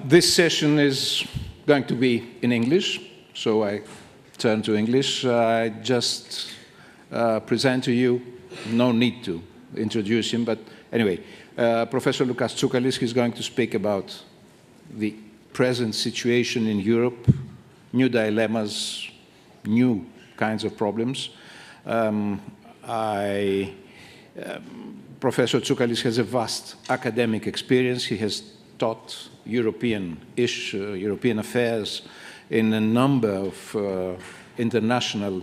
This session is going to be in English, so I turn to English. I just present to you, no need to introduce him, but anyway, Professor Loukas Tsoukalis is going to speak about the present situation in Europe, new dilemmas, new kinds of problems. Professor Tsoukalis has a vast academic experience. He has taught European affairs in a number of international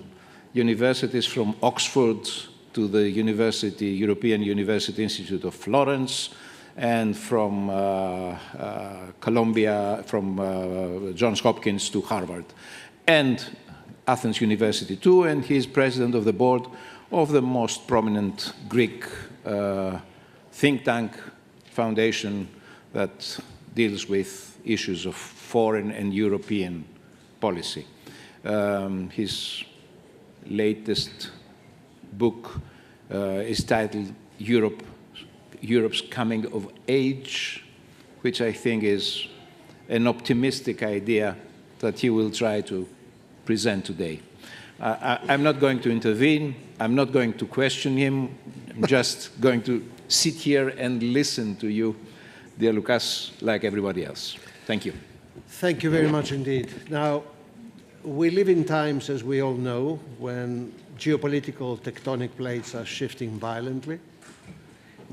universities, from Oxford to the European University Institute of Florence, and from Columbia, from Johns Hopkins to Harvard, and Athens University too, and he is president of the board of the most prominent Greek think tank foundation that deals with issues of foreign and European policy. His latest book is titled Europe's Coming of Age, which I think is an optimistic idea that he will try to present today. I'm not going to intervene. I'm not going to question him. I'm just going to sit here and listen to you, dear Loukas, like everybody else. Thank you. Thank you very much indeed. Now, we live in times, as we all know, when geopolitical tectonic plates are shifting violently,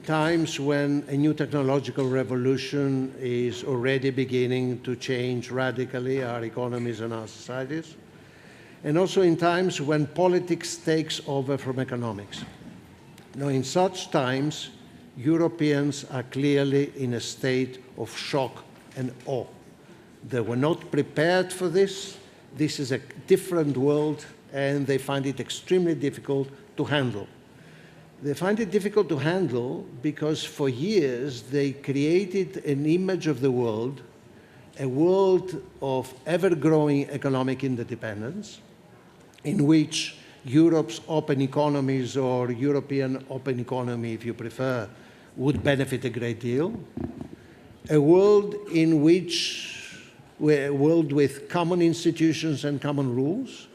times when a new technological revolution is already beginning to change radically our economies and our societies, and also in times when politics takes over from economics. Now, in such times, Europeans are clearly in a state of shock and awe. They were not prepared for this. This is a different world, and they find it extremely difficult to handle. They find it difficult to handle because for years they created an image of the world, a world of ever-growing economic interdependence, in which Europe's open economies, or European open economy, if you prefer, would benefit a great deal. A world in which, a world with common institutions and common rules,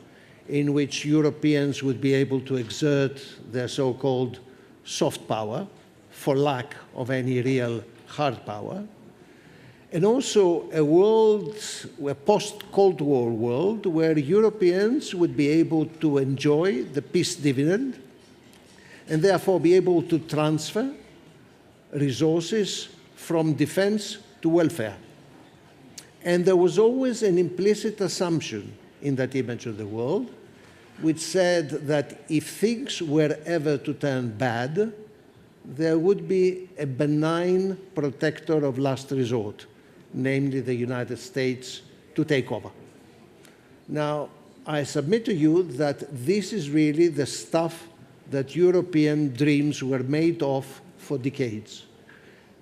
in which Europeans would be able to exert their so-called soft power for lack of any real hard power. And also a world, a post-Cold War world, where Europeans would be able to enjoy the peace dividend and therefore be able to transfer resources from defense to welfare. And there was always an implicit assumption in that image of the world, which said that if things were ever to turn bad, there would be a benign protector of last resort, namely the United States, to take over. Now, I submit to you that this is really the stuff that European dreams were made of for decades.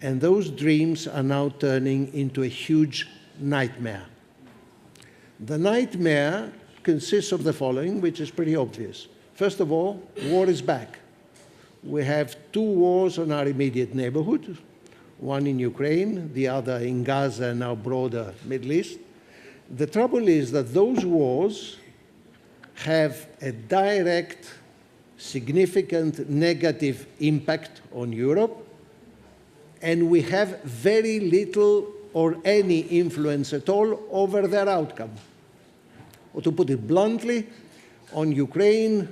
And those dreams are now turning into a huge nightmare. The nightmare consists of the following, which is pretty obvious. First of all, war is back. We have two wars on our immediate neighborhood, one in Ukraine, the other in Gaza and our broader Middle East. The trouble is that those wars have a direct, significant negative impact on Europe, and we have very little or any influence at all over their outcome. Or to put it bluntly, on Ukraine,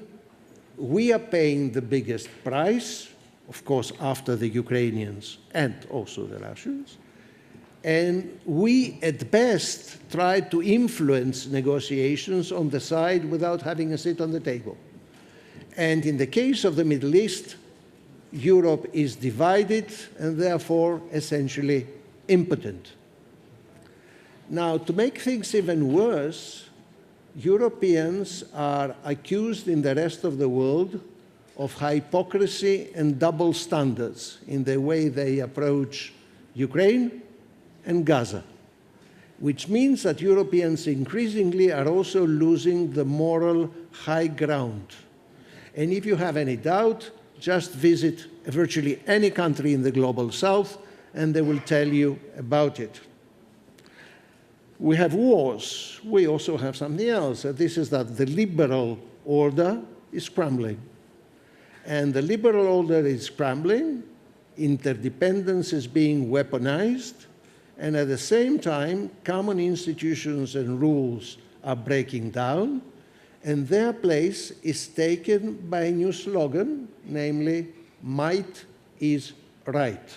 we are paying the biggest price, of course, after the Ukrainians and also the Russians. And we, at best, try to influence negotiations on the side without having a seat on the table. And in the case of the Middle East, Europe is divided and therefore essentially impotent. Now, to make things even worse, Europeans are accused in the rest of the world of hypocrisy and double standards in the way they approach Ukraine and Gaza, which means that Europeans increasingly are also losing the moral high ground. And if you have any doubt, just visit virtually any country in the global south and they will tell you about it. we have wars. We also have something else. This is that the liberal order is crumbling. And the liberal order is crumbling, interdependence is being weaponized, and at the same time, common institutions and rules are breaking down, and their place is taken by a new slogan, namely, might is right.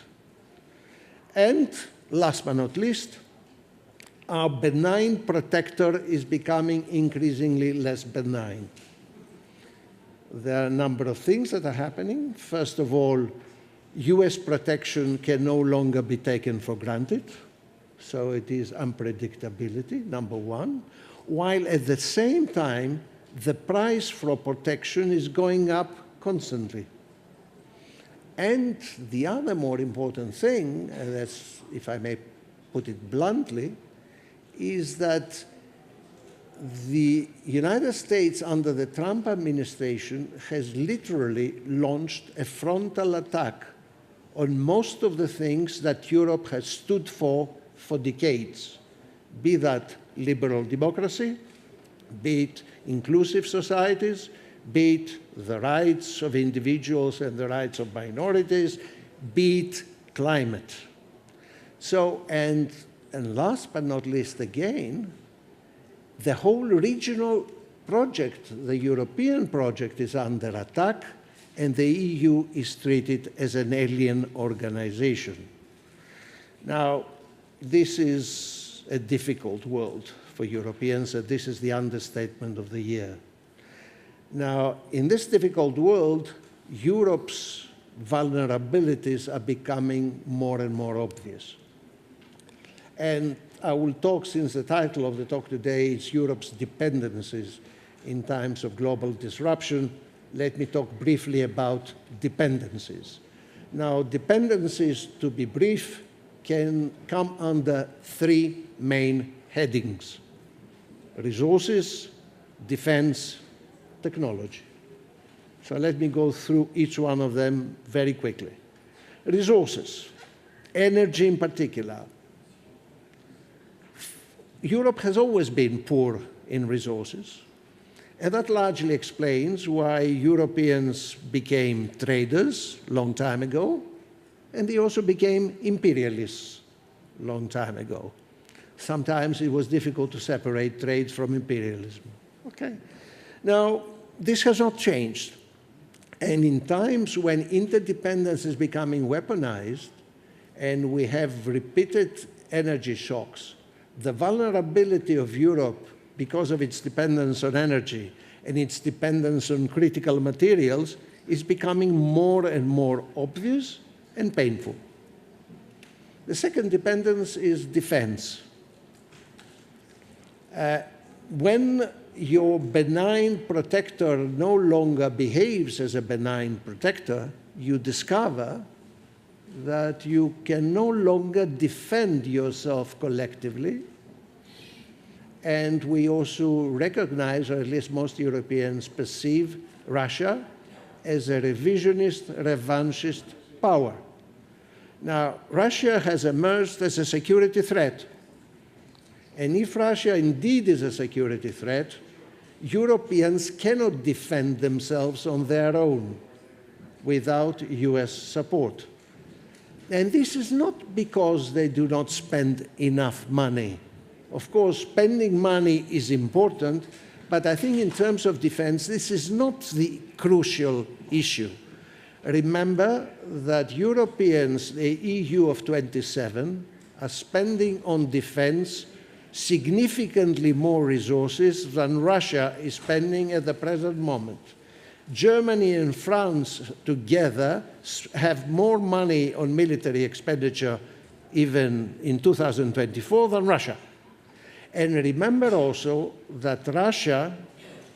And last but not least, our benign protector is becoming increasingly less benign. There are a number of things that are happening. First of all, US protection can no longer be taken for granted. So it is unpredictability, number one, while at the same time, the price for protection is going up constantly. And the other more important thing, and that's, if I may put it bluntly, is that the United States under the Trump administration has literally launched a frontal attack on most of the things that Europe has stood for decades, be that liberal democracy, be it inclusive societies, be it the rights of individuals and the rights of minorities, be it climate. So, and last but not least again, the whole regional project, the European project, is under attack, and the EU is treated as an alien organization. Now, this is a difficult world for Europeans, and this is the understatement of the year. Now, in this difficult world, Europe's vulnerabilities are becoming more and more obvious. And I will talk, since the title of the talk today is Europe's Dependencies in Times of Global Disruption, let me talk briefly about dependencies. Now, dependencies, to be brief, can come under three main headings: resources, defense, technology. So let me go through each one of them very quickly. Resources, energy in particular. Europe has always been poor in resources, and that largely explains why Europeans became traders a long time ago, and they also became imperialists a long time ago. Sometimes it was difficult to separate trade from imperialism. Okay. Now, this has not changed. And in times when interdependence is becoming weaponized and we have repeated energy shocks, the vulnerability of Europe, because of its dependence on energy and its dependence on critical materials, is becoming more and more obvious and painful. The second dependence is defense. When your benign protector no longer behaves as a benign protector, you discover that you can no longer defend yourself collectively. And we also recognize, or at least most Europeans perceive, Russia as a revisionist, revanchist power. Now, Russia has emerged as a security threat. And if Russia indeed is a security threat, Europeans cannot defend themselves on their own without US support. And this is not because they do not spend enough money. Of course, spending money is important, but I think in terms of defense, this is not the crucial issue. Remember that Europeans, the EU of 27, are spending on defense significantly more resources than Russia is spending at the present moment. Germany and France together have more money on military expenditure even in 2024 than Russia. And remember also that Russia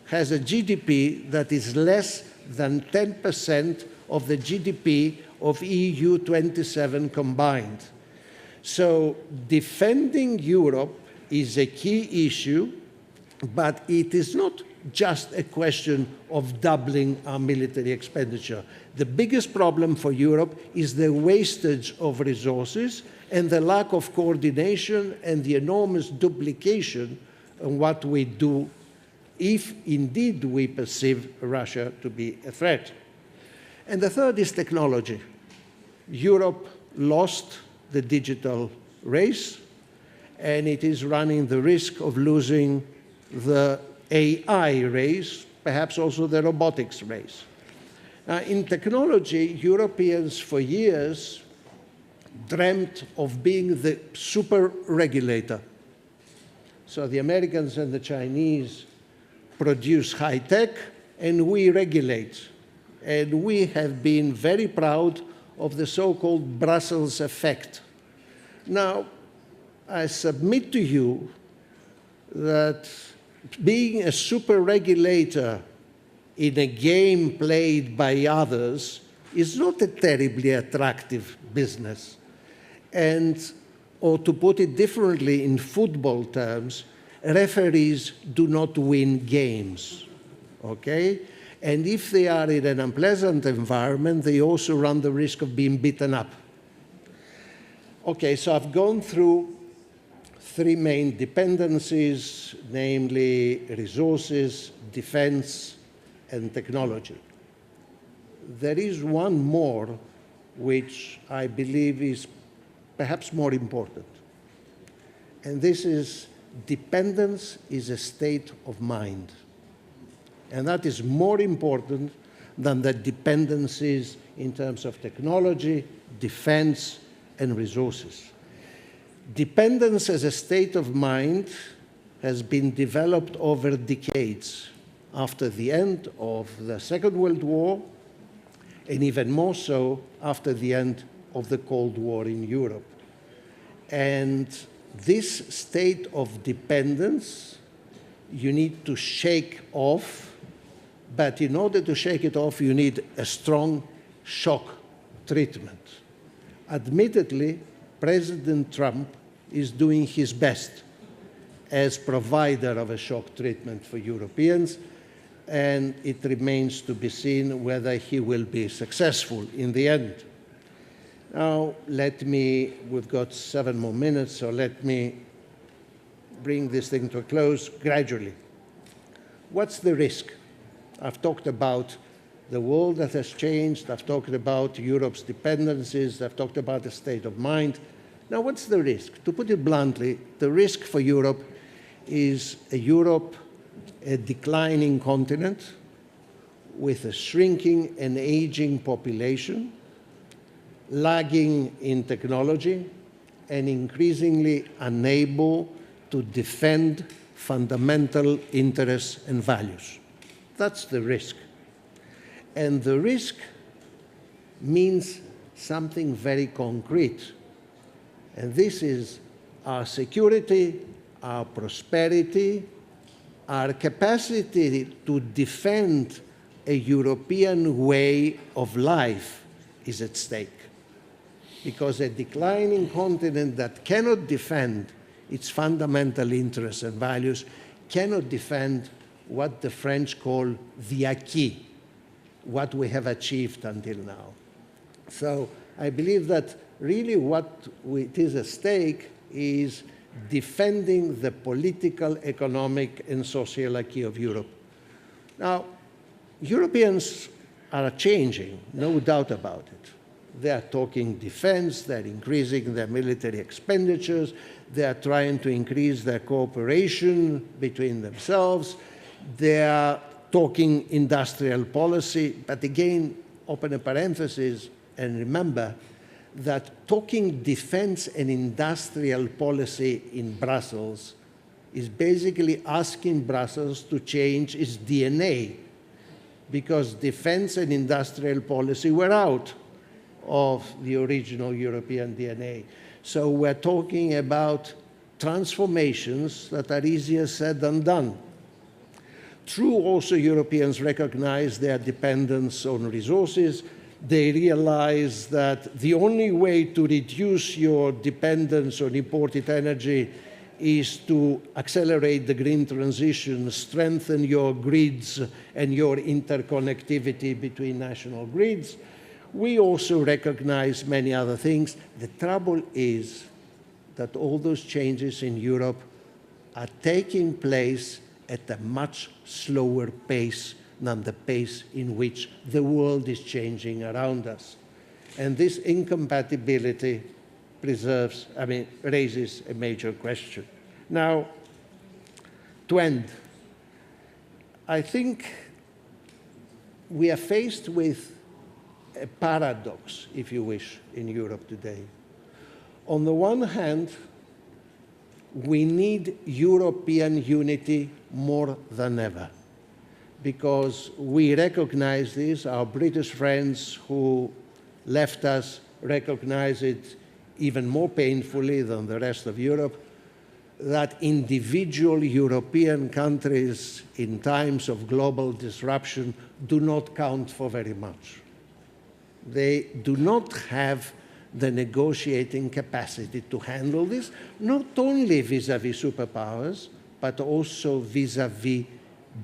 has a GDP that is less than 10% of the GDP of EU 27 combined. So defending Europe is a key issue, But it is not just a question of doubling our military expenditure. The biggest problem for Europe is the wastage of resources and the lack of coordination and the enormous duplication of what we do if indeed we perceive Russia to be a threat. And the third is technology. Europe lost the digital race, and it is running the risk of losing the AI race, perhaps also the robotics race. In technology, Europeans for years dreamt of being the super regulator. So the Americans and the Chinese produce high tech, and we regulate. And we have been very proud of the so-called Brussels effect. Now, I submit to you that being a super regulator in a game played by others is not a terribly attractive business. And, or to put it differently in football terms, referees do not win games, okay? And if they are in an unpleasant environment, they also run the risk of being beaten up. Okay, so I've gone through three main dependencies, namely resources, defense, and technology. There is one more which I believe is perhaps more important. And this is dependence is a state of mind. And that is more important than the dependencies in terms of technology, defense, and resources. Dependence as a state of mind has been developed over decades after the end of the Second World War, and even more so after the end of the Cold War in Europe. And this state of dependence, you need to shake off, but in order to shake it off, you need a strong shock treatment. Admittedly, President Trump is doing his best as provider of a shock treatment for Europeans, and it remains to be seen whether he will be successful in the end. Now, we've got 7 more minutes, so let me bring this thing to a close gradually. What's the risk? I've talked about the world that has changed. I've talked about Europe's dependencies. I've talked about the state of mind. Now, what's the risk? To put it bluntly, the risk for Europe is a declining continent with a shrinking and aging population, lagging in technology, and increasingly unable to defend fundamental interests and values. That's the risk. And the risk means something very concrete. And this is our security, our prosperity, our capacity to defend a European way of life is at stake. Because a declining continent that cannot defend its fundamental interests and values cannot defend what the French call the acquis, what we have achieved until now. So I believe that really what is at stake is defending the political, economic, and social acquis of Europe. Now, Europeans are changing, no doubt about it. They are talking defense, they're increasing their military expenditures, they are trying to increase their cooperation between themselves, they are talking industrial policy, but again, open a parenthesis and remember that talking defense and industrial policy in Brussels is basically asking Brussels to change its DNA, because defense and industrial policy were out of the original European DNA. So we're talking about transformations that are easier said than done. True, also Europeans recognize their dependence on resources. They realize that the only way to reduce your dependence on imported energy is to accelerate the green transition, strengthen your grids and your interconnectivity between national grids. We also recognize many other things. The trouble is that all those changes in Europe are taking place at a much slower pace than the pace in which the world is changing around us. And this incompatibility raises a major question. Now, to end, I think we are faced with a paradox, if you wish, in Europe today. On the one hand, we need European unity more than ever, because we recognize this. Our British friends who left us recognize it even more painfully than the rest of Europe, that individual European countries in times of global disruption do not count for very much. They do not have the negotiating capacity to handle this, not only vis-à-vis superpowers, but also vis-à-vis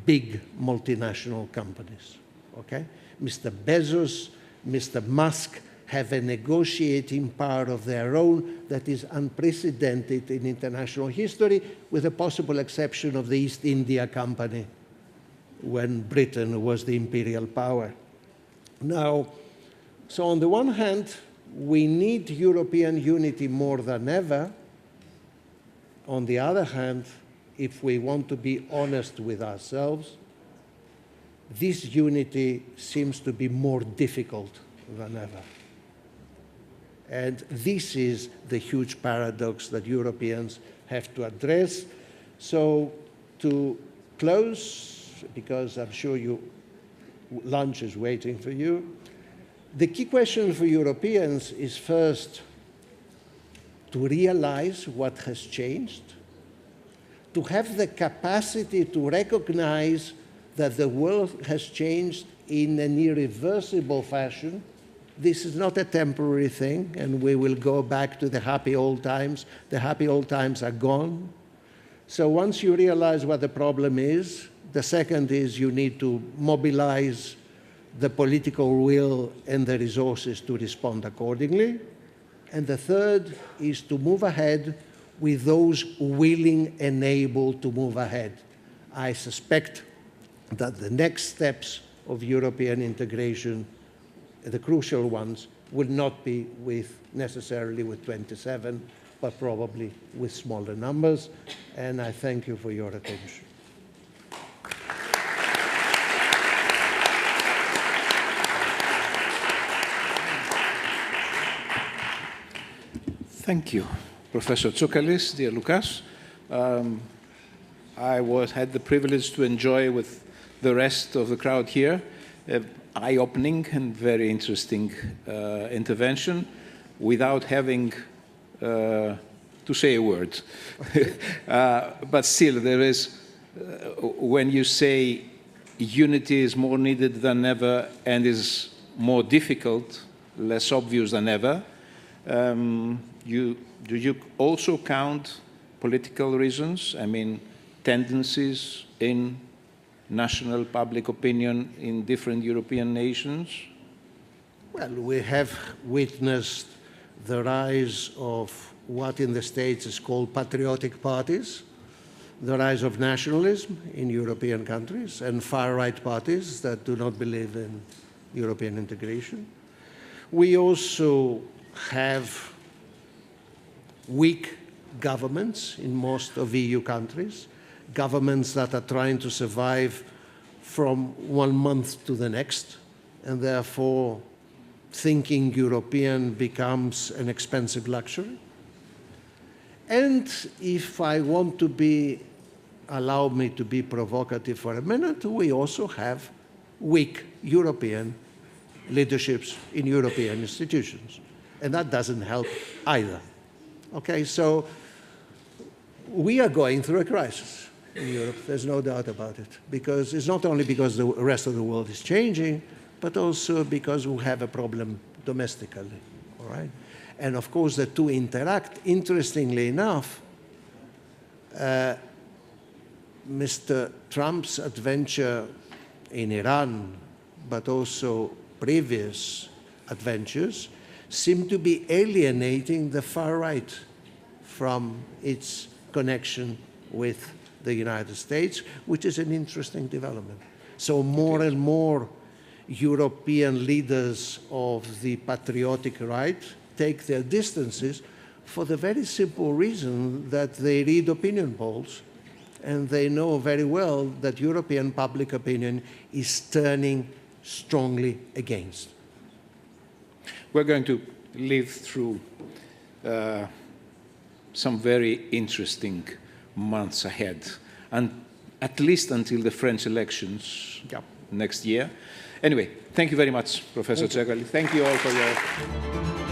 big multinational companies. Okay? Mr. Bezos, Mr. Musk have a negotiating power of their own that is unprecedented in international history, with the possible exception of the East India Company, when Britain was the imperial power. Now, so on the one hand, we need European unity more than ever. On the other hand, if we want to be honest with ourselves, this unity seems to be more difficult than ever. And this is the huge paradox that Europeans have to address. So to close, because I'm sure lunch is waiting for you, the key question for Europeans is first to realize what has changed, to have the capacity to recognize that the world has changed in an irreversible fashion. This is not a temporary thing, and we will go back to the happy old times. The happy old times are gone. So once you realize what the problem is, the second is you need to mobilize the political will and the resources to respond accordingly. And the third is to move ahead with those willing and able to move ahead. I suspect that the next steps of European integration, the crucial ones, will not be necessarily with 27, but probably with smaller numbers. And I thank you for your attention. Thank you, Professor Tsoukalis, dear Loukas. I had the privilege to enjoy with the rest of the crowd here an eye-opening and very interesting intervention without having to say a word. But still, there is, when you say unity is more needed than ever and is more difficult, less obvious than ever, do you also count political reasons? I mean, tendencies in national public opinion in different European nations? Well, we have witnessed the rise of what in the States is called patriotic parties, the rise of nationalism in European countries, and far-right parties that do not believe in European integration. We also have weak governments in most of EU countries, governments that are trying to survive from one month to the next, and therefore thinking European becomes an expensive luxury. And if I want to allow me to be provocative for a minute, we also have weak European leaderships in European institutions. And that doesn't help either. Okay, so we are going through a crisis in Europe, there's no doubt about it, because it's not only because the rest of the world is changing, but also because we have a problem domestically, all right? And of course, the two interact. Interestingly enough, Mr. Trump's adventure in Iran, but also previous adventures, seem to be alienating the far right from its connection with the United States, which is an interesting development. So more and more European leaders of the patriotic right take their distances for the very simple reason that they read opinion polls and they know very well that European public opinion is turning strongly against. We're going to live through some very interesting months ahead, and at least until the French elections next year. Anyway, thank you very much, Professor Tsoukalis. Thank you all for your...